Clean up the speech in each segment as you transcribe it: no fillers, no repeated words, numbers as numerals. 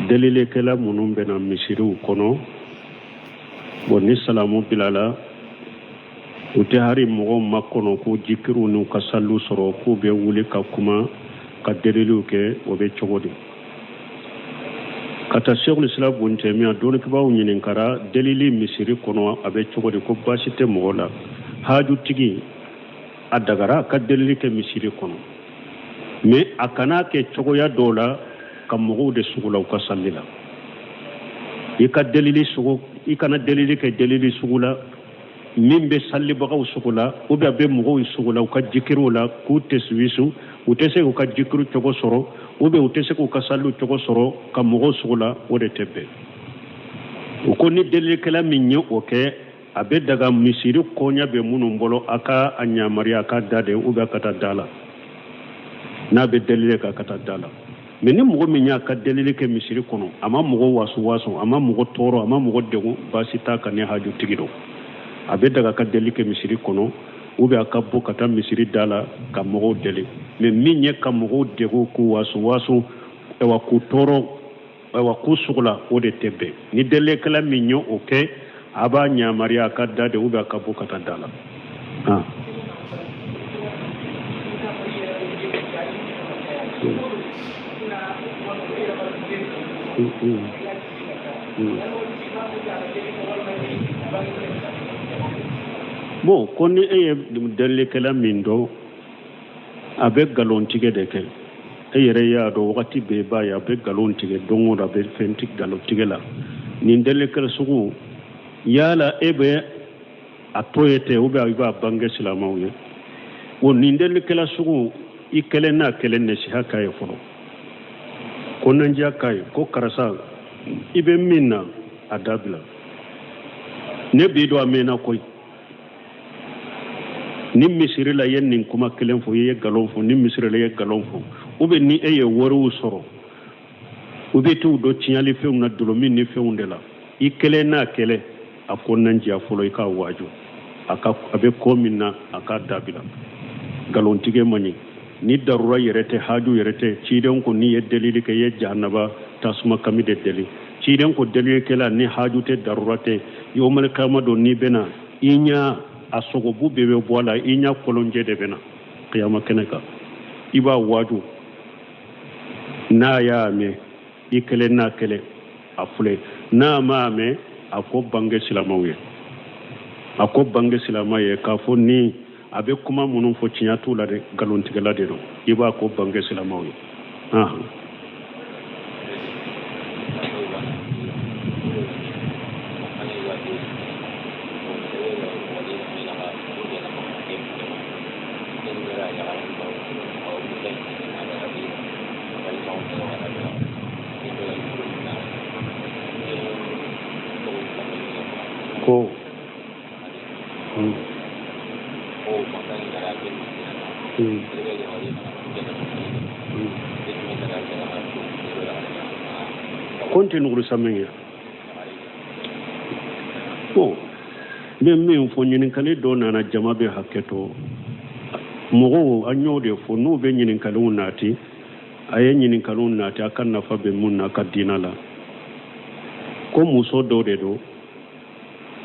delile kela munun bena misiriw kono bon ni salamu bilala ute hari mɔgɔw ma kɔnɔ ko jikiru n'u ka sallu sɔrɔ k'u bɛ wuli ka kuma ka deliliw kɛ o bɛ cogo di ka taa Sheikhul Islam Ibn Taymiyyah dɔnnibaw ɲininkara delili misiri kɔnɔ a bɛ cogo di ko baasi tɛ mɔgɔ la hajutigi a dagara ka delili kɛ misiri kɔnɔ mais a kana kɛ cogoya dɔw la ka mɔgɔw de sugu la u ka salli la i kana delili kɛ delili sugu la min bɛ sallibagaw sugu la ou bien a bɛ mɔgɔw sugu la u ka jikiriw la k'u taswisu u tɛ se k'u ka jikiru cogo sɔrɔ ou bien u tɛ se k'u ka salliw cogo sɔrɔ ka mɔgɔw sugu la o de tɛ bɛn u ko ni delilikɛla min ye o kɛ a bɛ daga misiri koɲa bɛ minnu bolo a ka a ɲamariya a ka da de ou bien a ka taa da la n'a bɛ delili kɛ a ka taa da la mais ni mɔgɔ min y'a ka delili kɛ misiri kɔnɔ a ma mɔgɔ waso a ma mɔgɔ tɔɔrɔ a ma mɔgɔ degun baasi t'a kan ni hajutigi don a bɛ daga ka delili kɛ misiri kɔnɔ ou bien a ka bɔ ka taa misiri da la ka mɔgɔw deli mais min ye ka mɔgɔw degun k'u waso ewa k'u tɔɔrɔ ewa k'u sugu la o de tɛ bɛn ni delilikɛla min ye o kɛ a b'a ɲamariya a ka da de ou bien a ka bɔ ka taa da la bon ko ni e ye delilikɛla min dɔn a bɛ nkalon tigɛ de kɛ e yɛrɛ y'a dɔn wagati bɛɛ b'a ye a bɛ nkalon tigɛ don o don a bɛ fɛn tigɛ nkalon tigɛ la nin delilikɛla sugu yala e bɛ a to ye tɛ ou bien i b'a bange silamɛw ye o nin delilikɛla sugu i kɛlen n'a kɛlen nasiha k'a ye fɔlɔ ko nandiya k'a ye ko karisa i bɛ min na a dabila ne b'i dɔn a mɛnna koyi ni misiri la ye nin kuma kelen fɔ i ye nkalon fɔ ni misiri la i ye nkalon fɔ ou bien ni e ye wariw sɔrɔ u bɛ t'u dɔn tiɲɛli fɛnw na dolomin ni fɛnw de la i kɛlen n'a kɛlɛ a ko nandiya fɔlɔ i k'a waaju a bɛ ko min na a k'a dabila nkalontigɛ man ɲi ni darura yɛrɛ tɛ haju yɛrɛ tɛ ciden ko ni ye delili kɛ i ye jahanaba tasuma kami de deli ciden ko delilikɛla ni haju tɛ darura tɛ yawmal qiyama don n'i bɛna i ɲa a sogobu bɛɛ bɛ bɔ a la i ɲa kolonjɛ de bɛna qiyama kɛnɛ kan i b'a waaju n'a y'a mɛn i kɛlɛ n'a kɛlɛ a filɛ n'a m'a mɛn a ko bange silamɛw ye k'a fɔ ni a bɛ kuma minnu fɔ tiɲɛ t'u la dɛ nkalontigɛla de don i b'a ko bange silamɛw ye ko continue nguru samenya bon min fɔ ɲininkali dɔ nana jama bɛ hakɛ to mɔgɔw an y'o de fɔ n'u bɛ ɲininkaliw naati a ye ɲininkaliw naati a ka nafa bɛ mun na a ka diina la ko muso dɔ de don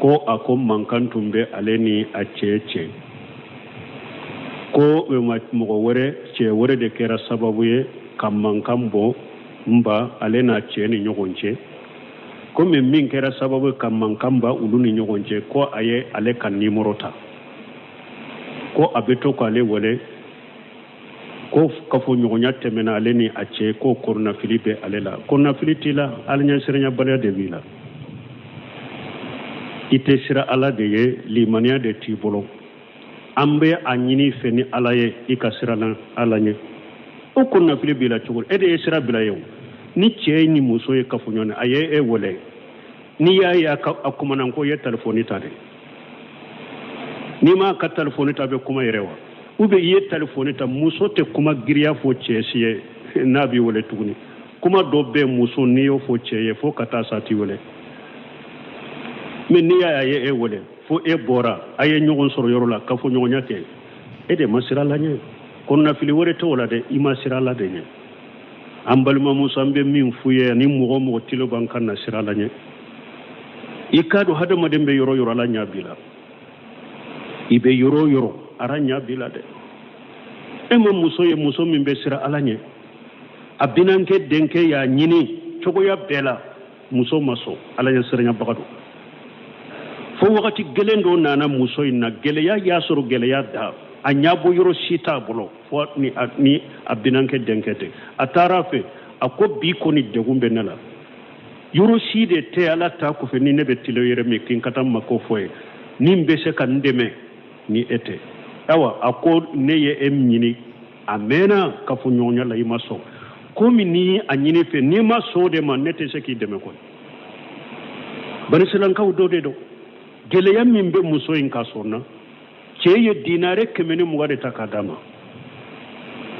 ko a ko mankan tun bɛ ale ni a cɛ ko mɔgɔ wɛrɛ cɛ wɛrɛ de kɛra sababu ye ka mankan bɔ nba ale n'a cɛ ni ɲɔgɔn cɛ ko min kɛra sababu ka mankan ba olu ni ɲɔgɔn cɛ ko a ye ale ka nimoro ta ko a bɛ to k'ale wele ko kafoɲɔgɔnya tɛmɛna ale ni a cɛ ko kɔrɔnafili bɛ ale la kɔrɔnafili t'i la ala ɲɛsiranyabaliya de b'i la i tɛ sira ala de ye limaniya de t'i bolo an bɛ a ɲini fɛ ni ala ye i ka sira na ala ɲɛ o kɔrɔnafili b'i la cogo e de ye sira bila ye o ni cɛ ni muso ye kafoɲɔgɔn a ye e wele n'i y'a ye a kumana ko ye telefɔni ta de n'i m'a ka telefɔni ta a bɛ kuma yɛrɛ wa ou bien i ye telefɔni ta muso tɛ kuma giriya fɔ cɛ si ye n'a b'i wele tuguni kuma dɔ bɛ muso n'i y'o fɔ cɛ ye fo ka taa sa t'i wele mais n'i y'a ye e wele fo e bɔra a ye ɲɔgɔn sɔrɔ yɔrɔ la kafoɲɔgɔnya tɛ e de ma sira la ɲɛ kɔnɔnafili wɛrɛ t'o la dɛ i ma sira la de ɲɛ ambalma musambe min fuye ni mo tilo bankan na sirala nye ikado hada madembe yoro yoro ala nyabila ibe yoro ara nyabila de ema muso min be sira ala nye abinanke denke ya nyini chogo ya bela muso maso ala ya siranya bagado fo wakati gelendo nana muso inna geleya ya soro geleya da anyabo yoro sita bolo fo ni abinanke denkete atarafe ako bi ko ni degumbe nala yoro side te ala ta ko fe ni nebe tilo yere me kin katam mako foye nimbe se kan ndeme ni ete awa ako neye em nyini amena kafu nyonya la imaso komi ni anyini fe ni maso de man nete se ki deme ko bari selan kaw do de do gele yam mimbe muso in kasona ceye dinare kemeni mugade takadama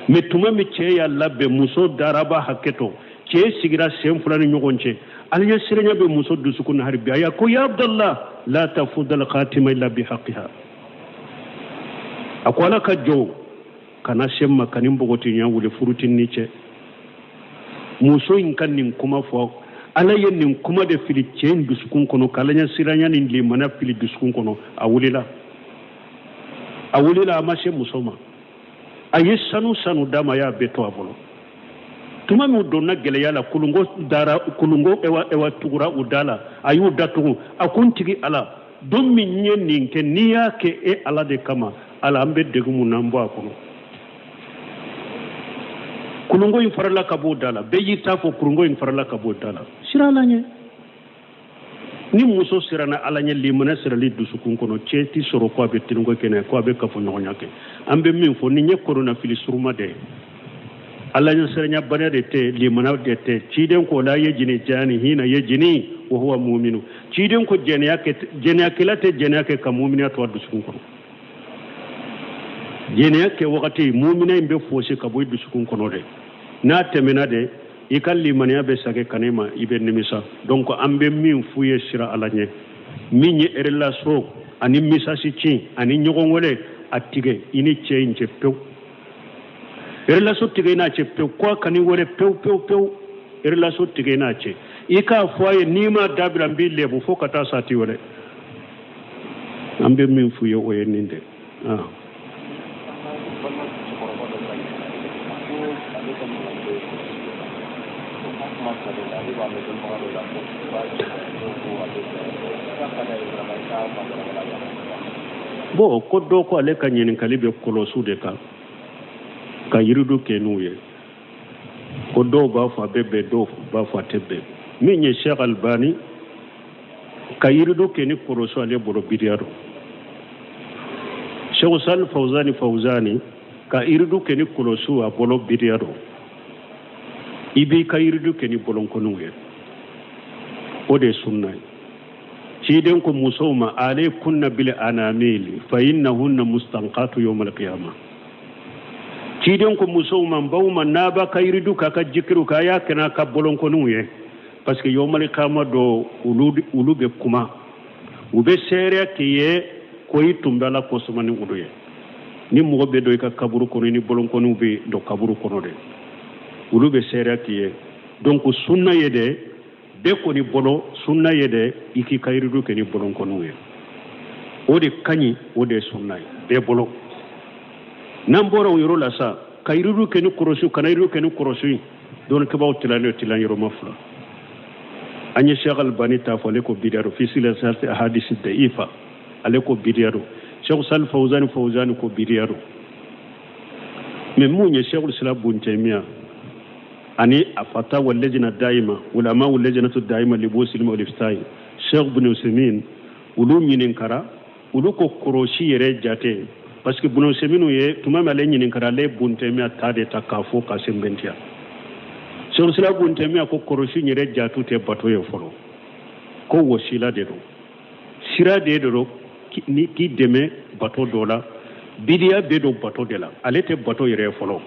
metuma mi ceye labbe muso daraba haketo ceye sigira sem fulani nyogonche alnya sirenya be muso dusukun harbi aya ko ya abdallah la tafudal khatima illa bihaqqiha akwala ka jo kana shemma kanin bogoti nya wule furutin nice muso in kan nin kuma fo ala yen nin kuma de fili cen dusukun kono kalanya siranya nin limana fili dusukun kono awulila ma she musoma ayi sanu dama ya beto abolo tuma mi donna gele yala kulungo ewa tugura udala ayu datu akuntigi ala don min nyen ke niya ke e ala de kama ala ambe degumu nambo akono kulungo in farala kabo dala be yita fo kulungo in farala kabo dala sirala nye ni muso sirana ala nye limana sirali dusukun kono ceti soro ko abe tingo kene ko abe kafo nyonyake ambe min fo ni nye corona fili suruma de ala nye siranya bana de te limana de te ciden ko la yejini jani hina yejini wa huwa mu'minu ciden ko jene yake late jene yake ka mu'mina to dusukun kono jene yake wakati mu'mina imbe fosi ka boy dusukun kono de na temena de ikal limaniya be sage kanema ibe nimisa donc ambe min fuye sira alanye minye erela so ani misasi ci ani nyogongole atige ini change pew erela so tige na ce pew kwa kani wole pew erela so tige na ce ika foye nima dabira mbille bu fokata sati wole ambe min fuye oye ninde bo ko do ko ale kanyen kalibe kolosu de ka yiridu kenuye ko do ba fa bebe do ba fa tebe minye Sheikh Albani ka yiridu keni kolosu ale boro bidiyaro Sheikh Sal Fawzani ka yiridu keni kolosu a bolo bidiyaro ibi ka yiridu keni bolon konuye ode sunnay ciden ko musoma ale kunna bil anamil fa innahunna mustanqatu yawm al qiyamah ciden ko musoma bawma naba ka yiridu ka jikiru ka ya kana ka bolon konuye parce que yawm al qiyamah do ulube kuma ube sere kiye ko itumbala ko sumani uduye ni mo be do ka kaburu kono ni bolon konu be do kaburu kono de ulube sere kiye donc sunna yede be ko ni bolo sunna yede iki kayridu ke ni bolon ko nuye ode kanyi ode sunna be bolo namboro yoro la sa kayridu ke ni korosu kanayridu ke ni korosu don ke baw tilan yoro mafla anya Sheikh Albani ta fole ko bidaro fi silsat ahadith da'ifa ale ko bidaro Sheikh Sal Fawzani ko bidaro memunye Sheikh Islam Ibn Taymiyyah ani afata walajna daima ulama walajnatu daima libusil mawliftai Sheikh Ibn Usaymin ulu nyinin kara ulu ko koroshi yere jate parce que Ibn Usaymin ye tuma male nyinin kara le buntemi atade takafo kasembentia Sheikh Islam Ibn Taymiyyah ko koroshi yere jatu te bato ye folo ko wasila de do sira de do ki deme bato dola bidiya be do bato de la alete bato yere folo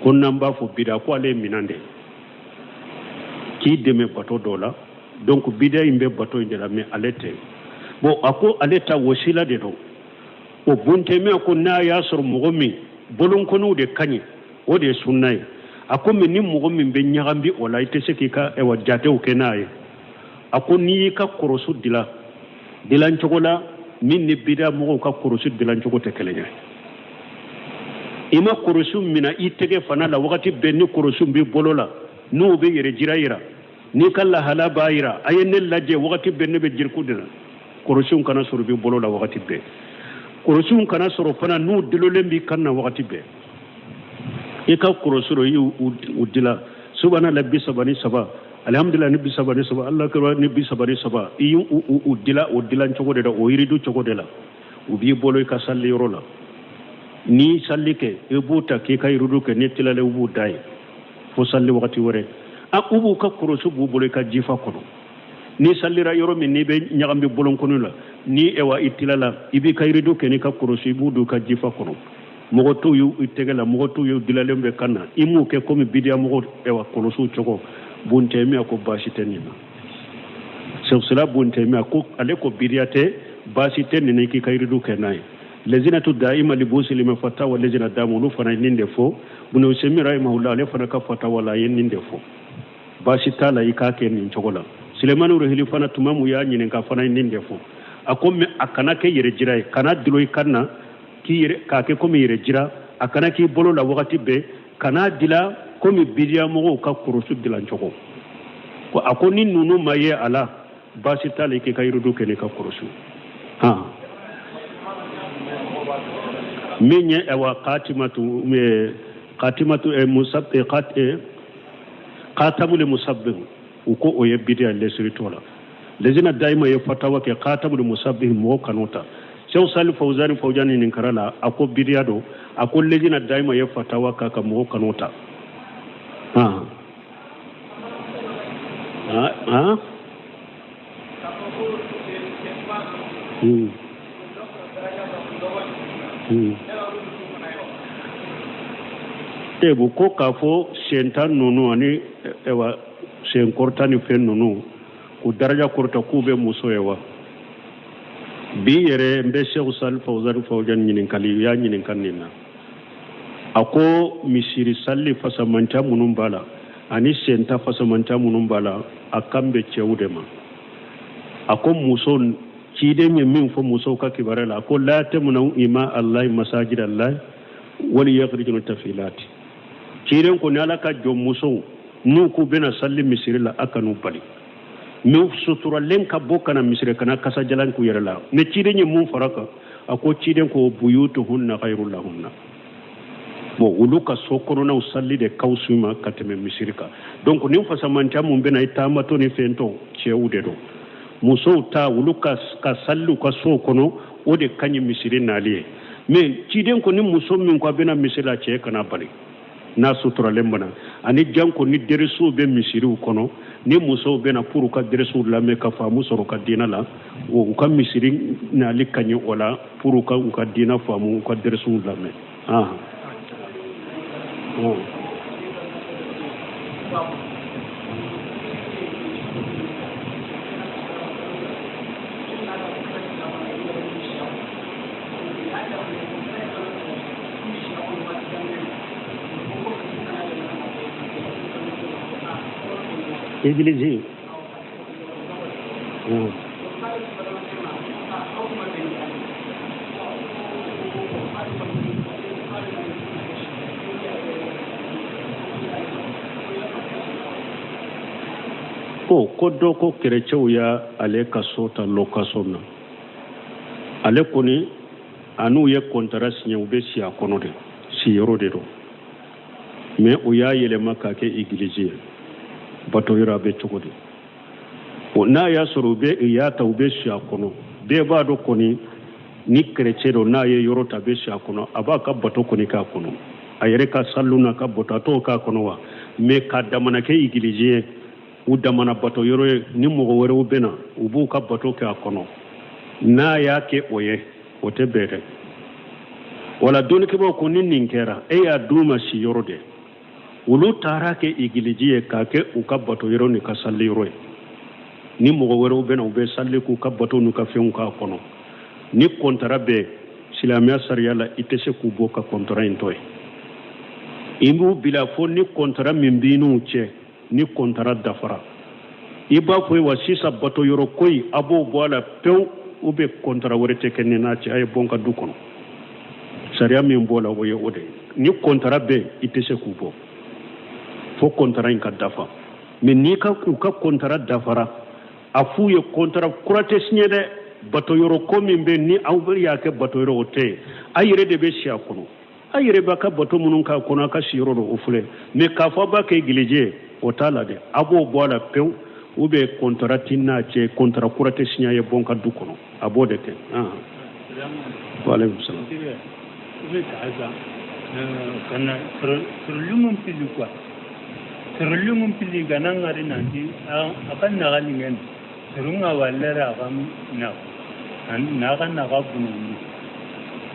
kon namba fo bida ko ale minande ki deme bato dola donc bida imbe bato indela me alete bo ako aleta wasila de do o bunte me ko na ya sor mogomi bolon kono de kanyi o de sunnay ako men ni mogo min be nyagambi wala ite se kika e wajate o kenaye ako ni ka korosu dilan chogola min ni bida mogo ka korosu dilan chogo te kelenya ima korosu mina itege fana la wakati benni korosu bi bolola no be yere jiraira ni kala hala bayira ayenne laje wakati benni be jirkudina korosu kana suru bi bolola wakati be korosu kana suru fana no dilole bi kanna wakati be ika korosoro yi udila subhana rabbi sabani saba alhamdulillah nabi sabani saba allah akbar nabi sabani saba yi udila chogo de da o yiridu chogo de la ubi bolo ka salli yorola ni sallike ebuta ke kay rudu ke netilale ubu dai fo salli wakati wore a ubu ka korosu bu bolo ka jifa kono ni sallira yoro min ni be nyagambe bolon kono la ni ewa itilala ibi kay rudu ke ni ka korosu ibu du ka jifa kono mogo to yu itegela mogo to yu dilalembe kana imu ke komi bidia mogo ewa kolosu chogo bunte mi ako basitenina sewsela bunte mi ako ale ko bidiate basitenina ki kayridu kenai lezina tu daima libusi limafata wa lezina damu fana ninde fo bunu usemi rahimahullah ale fana ka fata wala yen ninde fo basitala ikake ni chogola Sulemanu rehili fana tumamu ya nyine ka fana ninde fo akome akana ke yere jirai kana dilo ikana ki kake komi yere jira akana ki bolo la wakati be kana dila komi bidia mogo ka kurusu dilan chogo ko akoni nunu maye ala basitale ke kayrudu ke ne ka kurusu ha minye ewa qatimatu musabbiqat qatamul musabbih uko oye bidia lesri tola lezina daima ye fatawa ke qatamul musabbih mo kanota Sheikh Salih Fawzani nin karala ako bidiya do ako lejina daima ya fatawa kaka mo kanota Ebu ko kafo sentan nunu ani ewa sen kortani fen nunu ku daraja korta kube muso ewa bi yere mbe Sheikh Salih Fawzan nyinin kali ya nyinin kanina ako misiri salli fasamanta munun bala ani senta fasamanta munun bala akambe chewdema ako muso cide min fo muso ka kibarela ako la tamnu ima allah masajid allah wali yakhrijun tafilati cide ko nala ka jom muso nu ku bena salli misiri la akanu bali min sutura lenka bokana misire kana kasa jalan ku yerla ne cide nyi mun faraka ako cide ko buyutuhunna khairul lahunna bo uluka sokoro na usalli de kausuma kateme misirika donc nim fasamanta mun bena itamato ni fento chewude do muso ta uluka ka sallu ka sokono o de kanyi misire naliye mais cide ko ni muso min ko bena misira che kana bali na sutura lembana ani janko ni deresu be misiru kono ni muso be na puru ka deresu la me ka famu soro ka dina la o ka misiri na likanyi wala puru ka dina famu ka deresu la me Église. Ko doko kerechew ya ale kasota lokasona ale koni anu ye contrat signé ube si akono de si yoro de do mais o ya yele makake église bato yira be chogodi o na ya soro be ya tawbe si akono be ba do koni ni kerechedo na ye yoro tabe si akono aba ka bato koni ka kono ayere ka salluna ka bato to ka kono wa me ka damana ke église u damana bato yoro ni mogo were u bena u bu ka bato ke akono na ya ke oye o te bere wala doni ke ba ko ni ninkera e ya duma si yoro de ulu tara ke igilijiye ka ke u ka bato yoro ni ka salli yoro ni mogo were u bena u be salli ku ka bato nu ka fen ka akono ni kontara be silamiya sariya la ite se ku bo ka kontara intoy imbu bila fo ni kontara min binu che ni kontara dafara iba fo wa sisa bato yoro koy abo bola pew ube kontara worete kenni na ci ay bonka du kono sharia min bola woye ode ni kontara be itese kubo fo kontara in ka dafa min ni ka ku ka kontara dafara afu ye kontara kurate sinyede bato yoro ko min be ni awbel ya ke bato yoro te ayire de be sha kono ayire ba ka bato munun ka kono ka shiro do ufule me ka fa ba ke gilije o tala de abo bola pew ube kontara tinna che kontara kurate sinyaye bonka du kono abode te wa alaykum salam kana terlumum pili kwa terlumum pili ganangari nanti akan nagalingen terunga walera agam na kan nagabunu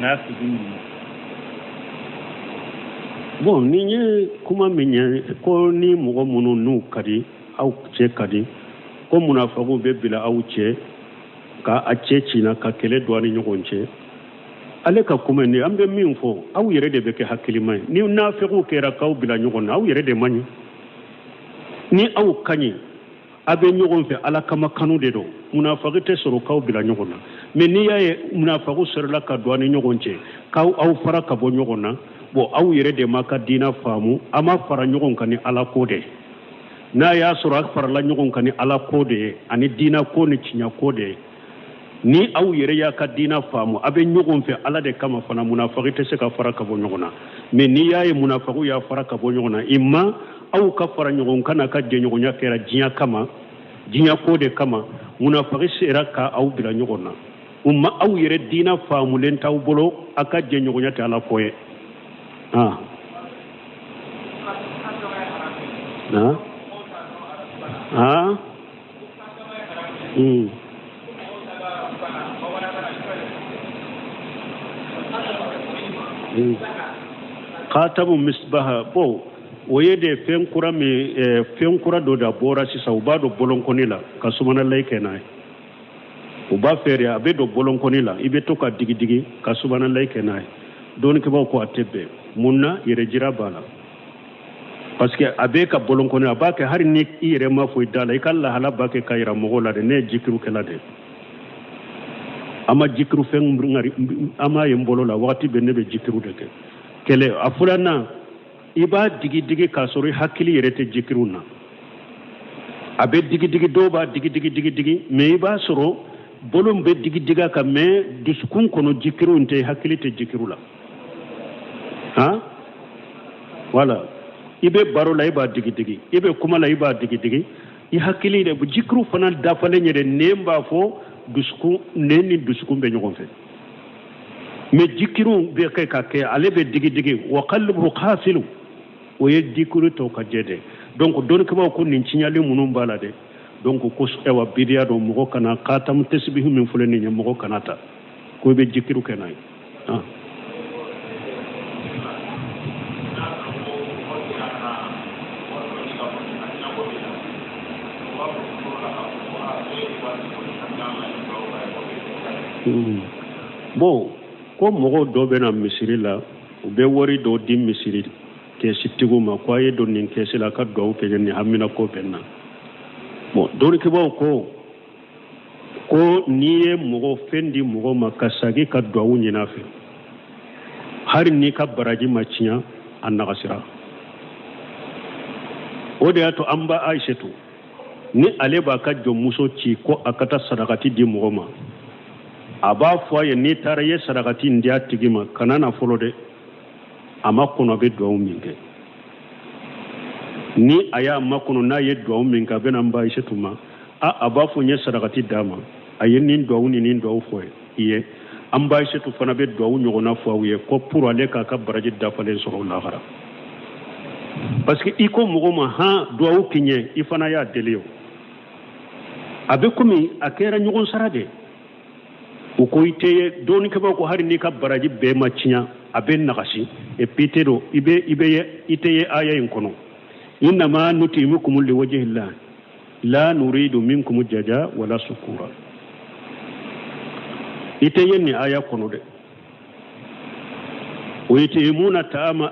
na fidini bon ninye kuma minye ko ni mugo munu nu kadi au che kadi ko munafagu be bila au che ka a che china ka kele douani nyogonche ale ka kuma ni ambe min fo au yere de be ke hakilima ni nafiqu kera ka bila nyogona au yere de mani ni au kanyi abe nyogon fe ala kama kanu de do munafiqu te soro ka bila nyogona mais ni yaye munafiqu soro la ka douani nyogonche ka au fara ka bo nyogona bo au yere de maka dina famu ama fara nyogon kani ala kode na ya sura farla nyogon kani ala kode ani dina ko ni cinya kode ni au yere ya ka dina famu abe nyogon fe ala de kama fana munafiqi te se ka fara ka bo nyogona me ni yaye munafiqu ya fara ka bo nyogona imma au ka fara nyogon kana ka je nyogon ya kera jinya kama jinya kode kama munafiqi sera ka au bila nyogona umma au yere dina famu len taw bolo aka je nyogon ya ta ala koye khatamu misbaha bo woyede fenkura mi fenkura do da bora sisa ubado bolonkonila kasumana laike nay uba fere abe do bolonkonila ibe to ka digidigi kasumana laike nay don ke ba ko atebe munna yere jira bala parce que abe ka bolonkonila ba ke har ni yere ma fo dala ikalla hala ba ke kayra mogola de ne jikiru kala de ama jikiru fen ngari ama yembolo la wakati be ne be jikiru de ke kele afulana iba digi kasori hakili yere te jikiru na abe digi do ba digi me iba soro bolom be diga ka me duskun kono jikiru nte hakili te jikiru la wala ibe baro la iba digi ibe kuma la iba digi I hakili de jikiru fana dafale nyere nemba fo dusku neni dusku be nyogon fe me jikiru be kay ka ke ale be digi wa qalbuhu qafilu o ye jikiru to ka jede donc don ko ba ko nin cinyale munum bala de donc ko ewa bidiya do mo kana qatam tasbihu min fulani nyam mo kanata ko be jikiru kenay bon ko mogo do be na misiri la o be wori do di misiri ke sitigo ma ko ye do nin ke sila ka do ke ni hamina ko benna bon do ke ba ko niye mogo fendi mogo makasagi ka do nyina fe har ni ka baraji macinya annagasira o de ato amba aishatu ni ale ba ka jo muso ci ko akata sadakati di mogo ma aba fo ye ni taraye sadakati ndia tigima kanana folo de ama kono be do minge ni aya makono na ye do minga be namba ishetuma aba fo nye sadakati dama aye ni do ni do fo ye amba ishetu fana be do nyogona fo ye ko pour ale ka baraji dafale so lahara parce que iko mugoma ha do kinye ifana ya delio abe kumi akera nyogon sarade uko iteye doni ke ko hari ni ka baraji be macinya abe nagashi e pitero ibe iteye aya inkono inna ma nutimukum li wajhi llah la nuridu minkum jaza wala sukura iteye ni aya kono de uytimuna ta'ama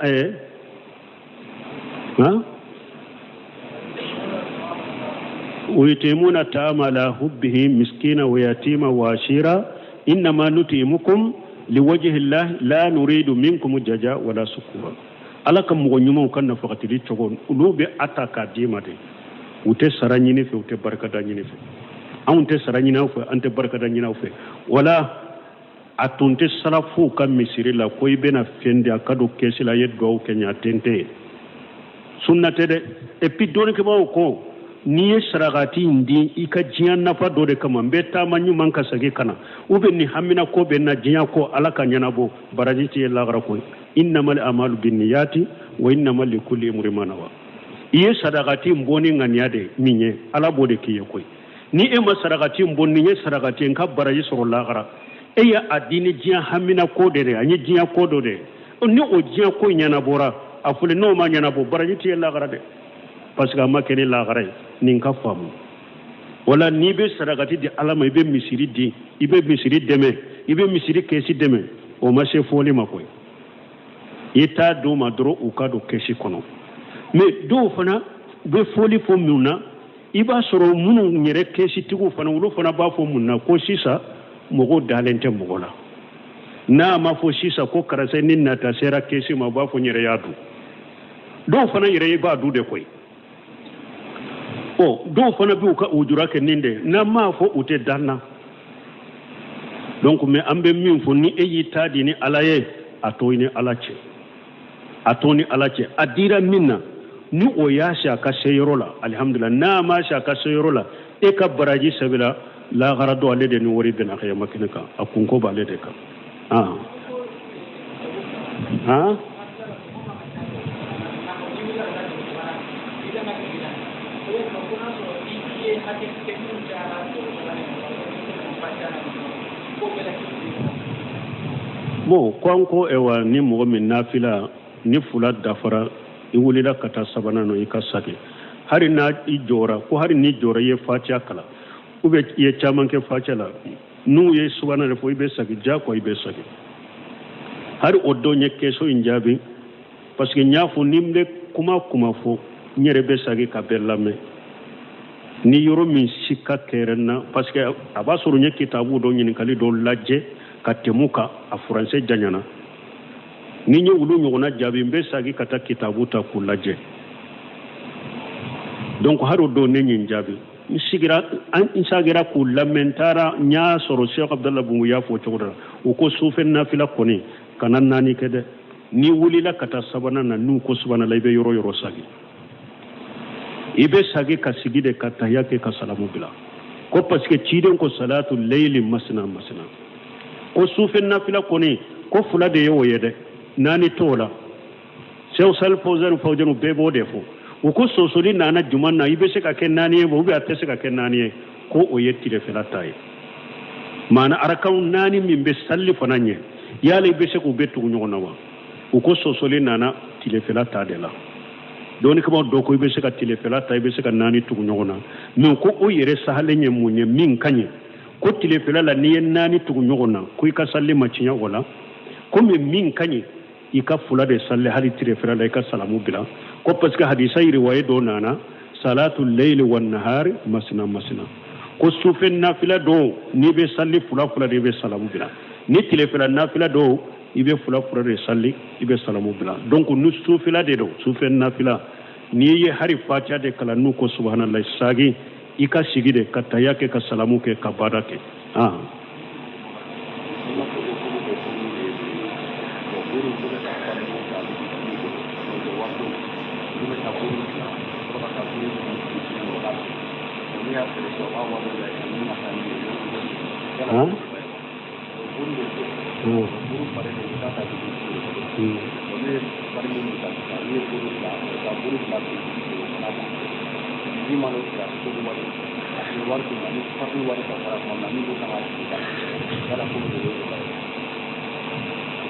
ويتيمون الطعام على حبه مسكينا ويتيما وعشيرا إنما نطعمكم لوجه الله لا نريد منكم جزاء ولا شكورا ala kam mo nyuma kan na fakati di togon ulube ataka dimade ute saranyini fe ute barkada nyini fe ante saranyina fe ante barkada nyina fe wala atunte salafu kam misiri la koy bena fende akado kesila yeddo kenya tente sunnate de et puis donne que ko ni saragati ndi ika jiyan nafa do de kama mbeta manyu manka sage kana ube ni hamina ko be na jiya ko alaka nyana bo baraji ti la gara ko innamal a'malu binniyati wa innamal likulli imrin ma nawa iye saragati mboni nganyade minye ala bo de kiye ko ni e masaragati mboni nye saragati nka baraji soro la gara e ya adini jiya hamina ko de anyi jiya ko do de ni o jiya ko nyana bora afule no ma nyana bo baraji ti la gara de parce que ma kene la gara ninka famu wala ni be saragati di alama ibe misiri di ibe misiri deme ibe misiri kesi deme o ma se foli makoy ita do ma dro u ka do kesi kono mais do fana be foli fo munna iba soro munu nyere kesi tigu fana wulo fana ba fo munna ko sisa mogo dalente mogo la na ma fo sisa ko karase ninna ta sera kesi ma ba fo nyere yadu do fana yere ba du de koy do fana bi ka ujura ke ninde na ma fo ute danna donc me ambe min fo ni eyi tadi ni alaye atoyni alache atoni alache adira minna ni o ya sha ka seyrola alhamdulillah na ma sha ka seyrola e ka baraji sabila la garado ale de ni wori ben akaya makinaka akunko ba le de ka bo kwanko ewa ni mo min nafila ni fula dafara i wulila kata sabana no ikasake hari na i jora ko hari ni jora ye fatia kala ube ye chaman ke fatia la nu ye subana le fo ibe sake ja ko ibe sake hari oddo nye keso injabi parce que nyafu nimde kuma fo nyere be sake ka berlame ni yoro min sikka kerenna parce que aba suru nye kitabu do nyini kali do lajje katemuka a français janyana ni nye wulu nyogona jabi mbe sagi kata kitabu ta kulaje donc haro do ne nyin jabi sigira an insagira ku lamentara nya soro Cheikh Abdallah Bungu ya fo chogora uko sufen nafila koni kanan nani kede ni wulila kata sabana na nu ko subhana laybe yoro sagi ibe sagi ka sigide kata yake ka salamu bila ko parce que chiden ko salatu layli masna ko sufen nafila koni ko fula de yo yede nani tola sew sal fawzan fawjanu bebo defo ko sosoli nana jumanna ibe se ka ken nani bo be atese ka ken nani ko o yetti de felatai mana arakaw nani min be salli fananye yale be se ko betu nyona wa ko sosoli nana tile felata de la doni ko do ko ibe se ka tile felata ibe se ka nani tu nyona min ko o yere sahalenye munye min kanye ko tile felala ni nani tu nyona ko ka salli macinya wala ko min kanye ika fula de salle hali tire felala ika salamu bila ko parce que hadisa riwaye do nana salatul layl wan nahar masna ko sufen nafila do ni be salli fula de be salamu bila ni tile fela nafila do ibe fula de salli ibe salamu bila donc nu sufila de do sufen nafila ni ye hari fatiha de kala nu ko subhanallah sagi ika sigide kataya ke ka salamu ke ka barake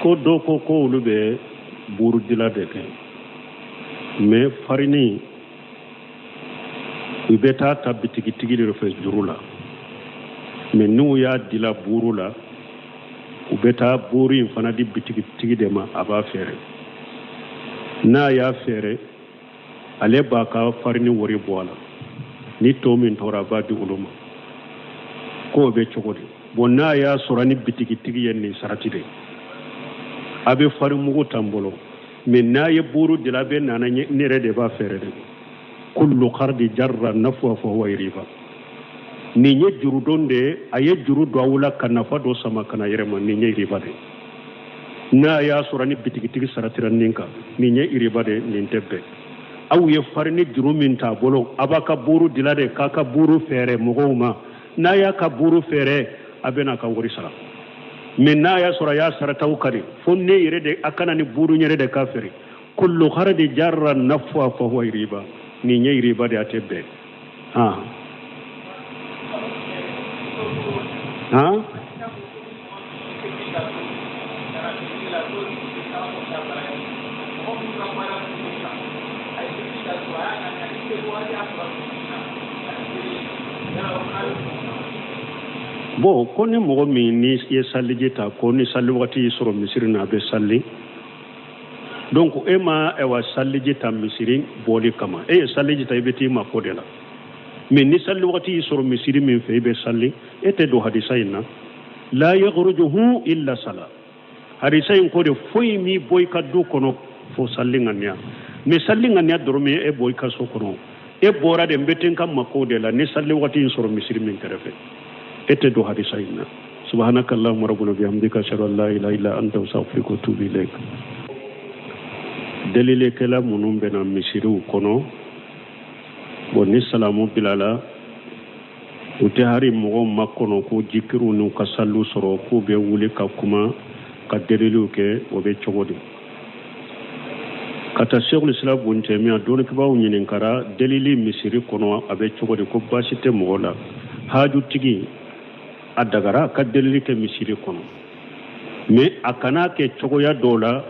ko do ko olu be buru dila de ke mais farini ubeta tabitigi tigi de fe jurula mais nu ya dila buru la ubeta buru in fana di bitigi tigi de ma aba fere na ya fere ale b'a ka farini wari bɔ a la ni to min tora a b'a di olu ma k'o bɛ cogo di bon n'a y'a sɔrɔ ni bitigitigi ye nin sarati de a bɛ farin mugu ta n bolo mais n'a ye buru dila a bɛ nana ne yɛrɛ de b'a feere de kullu qardi jarra nafwa fa huwa riba nin ye juru don de a ye juru don aw la ka nafa dɔ sama ka na yɛrɛ ma nin ye riba de n'a y'a sɔrɔ ni bitigitigi saratira nin kan nin ye riba de nin tɛ bɛn aw ye farini juru min t'a bolo a b'a ka buru dila de k'a ka buru feere mɔgɔw ma n'a y'a ka buru feere a bɛ n'a ka wari sara mais n'a y'a sɔrɔ a y'a sarataw kari fo ne yɛrɛ de a kana ni buru yɛrɛ de ka feere kullu qardi jarra nafwa fa huwa riba nin ye riba de a tɛ bɛn bon ko ni mɔgɔ min ni ye saliji ta ko ni sali wagati y'i sɔrɔ misiri na a bɛ sali donc e ma saliji ta misiri bɔli kama e ye saliji ta i bɛ t'i ma ko de la mais ni sali wagati y'i sɔrɔ misiri min fɛ i bɛ sali e tɛ don hadisa in na la yakhrujuhu illa sala hadisa in ko de foyi mi bɔ i ka du kɔnɔ fo sali ŋaniya mais sali ŋaniya dɔrɔn min e bɔ i ka so kɔnɔ e bɔra de n bɛ ten ka ma ko de la ni sali wagati y'i sɔrɔ misiri min kɛrɛfɛ ete do hadisa inna subhanakallahumma rabbuna bihamdika ashhadu an la ilaha illa anta astaghfiruka wa atubu ilayk dalile kala munum bena misiriw kono bon ni salamu bilala ute hari mɔgɔ ma kono ko jikiru nu ka sallu sɔrɔ ko bɛ wuli ka kuma ka deliliw kɛ o bɛ cogo di ka taa sheikhul islam bun taymiya dɔɔni kibaw ɲininkara delili misiri kɔnɔ a bɛ cogo di ko baasi tɛ mɔgɔ la haju tigi a dagara ka delili kɛ misiri kɔnɔ mais a kana kɛ cogoya dɔw la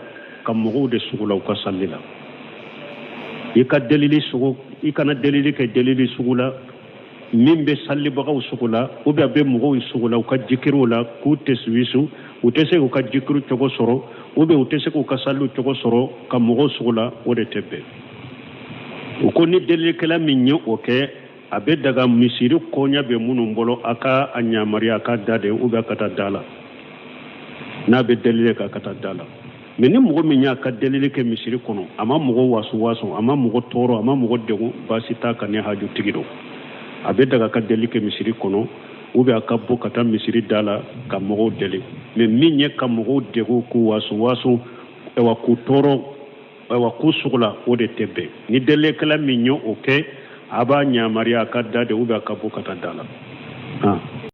ka mɔgɔw de sugu la u ka salli la i kana delili kɛ delili sugu la min bɛ sallibagaw sugu la ou bien a bɛ mɔgɔw sugu la u ka jikiriw la k'u teswisu u tɛ se k'u ka jikiru cogo sɔrɔ ou bien u tɛ se k'u ka salliw cogo sɔrɔ ka mɔgɔw sugu la o de tɛ bɛn u ko ni delilikɛla min ye o kɛ a bɛ daga misiri koɲa bɛ minnu bolo a ka a ɲamariya a ka da de ou bien a ka taa da la n'a bɛ delili kɛ a ka taa da la mais ni mɔgɔ min y'a ka delili kɛ misiri kɔnɔ a ma mɔgɔ waso a ma mɔgɔ tɔɔrɔ a ma mɔgɔ degun baasi t'a kan ni haju tigi don a bɛ daga ka delili kɛ misiri kɔnɔ ou bien a ka bɔ ka taa misiri da la ka mɔgɔw deli mais min ye ka mɔgɔw degun k'u waso k'u tɔɔrɔ k'u sugu la o de tɛ bɛn ni delilikɛla min ye o kɛ a b'a ɲamariya a ka da de ou bien a ka bɔ ka taa da la